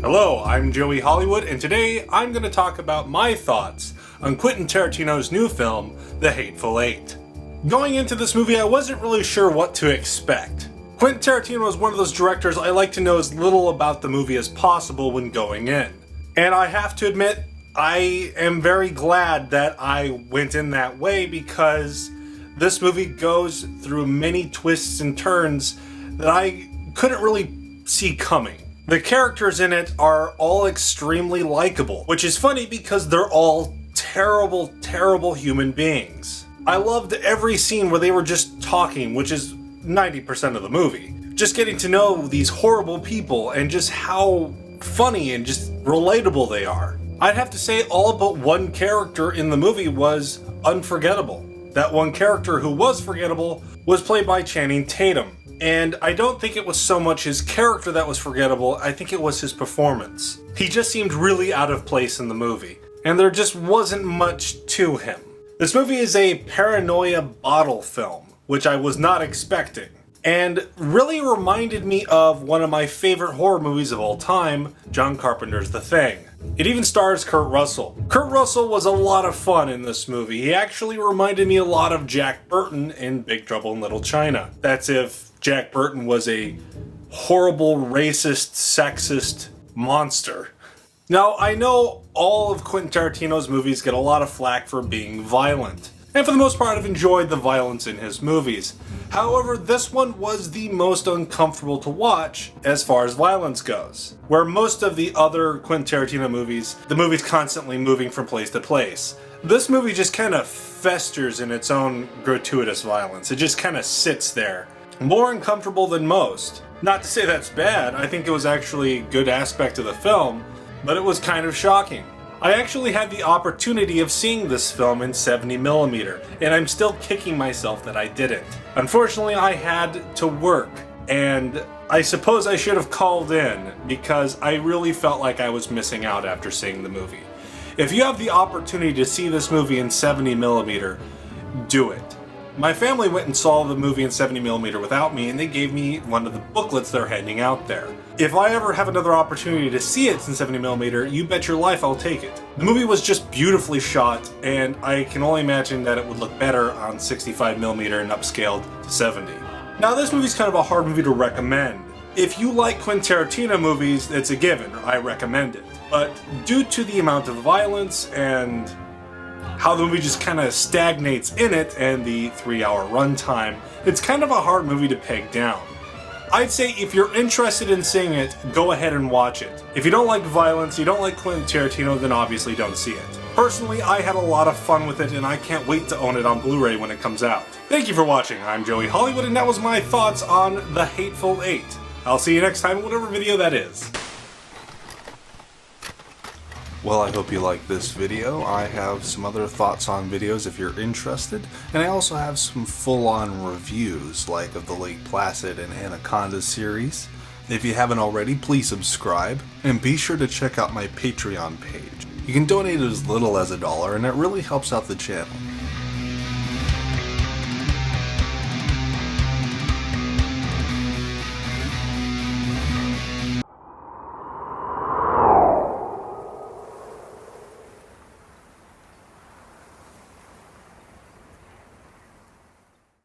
Hello, I'm Joey Hollywood, and today I'm going to talk about my thoughts on Quentin Tarantino's new film, The Hateful Eight. Going into this movie, I wasn't really sure what to expect. Quentin Tarantino is one of those directors I like to know as little about the movie as possible when going in. And I have to admit, I am very glad that I went in that way because this movie goes through many twists and turns that I couldn't really see coming. The characters in it are all extremely likable, which is funny because they're all terrible, terrible human beings. I loved every scene where they were just talking, which is 90% of the movie. Just getting to know these horrible people and just how funny and just relatable they are. I'd have to say all but one character in the movie was unforgettable. That one character who was forgettable was played by Channing Tatum. And I don't think it was so much his character that was forgettable, I think it was his performance. He just seemed really out of place in the movie, and there just wasn't much to him. This movie is a paranoia bottle film, which I was not expecting, and really reminded me of one of my favorite horror movies of all time, John Carpenter's The Thing. It even stars Kurt Russell. Kurt Russell was a lot of fun in this movie. He actually reminded me a lot of Jack Burton in Big Trouble in Little China. That's if Jack Burton was a horrible, racist, sexist monster. Now, I know all of Quentin Tarantino's movies get a lot of flack for being violent. And for the most part, I've enjoyed the violence in his movies. However, this one was the most uncomfortable to watch as far as violence goes. Where most of the other Quentin Tarantino movies, the movie's constantly moving from place to place. This movie just kind of festers in its own gratuitous violence. It just kind of sits there. More uncomfortable than most. Not to say that's bad, I think it was actually a good aspect of the film, but it was kind of shocking. I actually had the opportunity of seeing this film in 70mm, and I'm still kicking myself that I didn't. Unfortunately, I had to work, and I suppose I should have called in because I really felt like I was missing out after seeing the movie. If you have the opportunity to see this movie in 70mm, do it. My family went and saw the movie in 70mm without me, and they gave me one of the booklets they're handing out there. If I ever have another opportunity to see it in 70mm, you bet your life I'll take it. The movie was just beautifully shot, and I can only imagine that it would look better on 65mm and upscaled to 70. Now, this movie's kind of a hard movie to recommend. If you like Quentin Tarantino movies, it's a given. I recommend it. But due to the amount of violence and how the movie just kind of stagnates in it and the 3-hour runtime, it's kind of a hard movie to peg down. I'd say if you're interested in seeing it, go ahead and watch it. If you don't like violence, you don't like Quentin Tarantino, then obviously don't see it. Personally, I had a lot of fun with it, and I can't wait to own it on Blu-ray when it comes out. Thank you for watching. I'm Joey Hollywood, and that was my thoughts on The Hateful Eight. I'll see you next time in whatever video that is. Well, I hope you like this video. I have some other thoughts on videos if you're interested, and I also have some full-on reviews, like of the Lake Placid and Anaconda series. If you haven't already, please subscribe, and be sure to check out my Patreon page. You can donate as little as $1, and it really helps out the channel.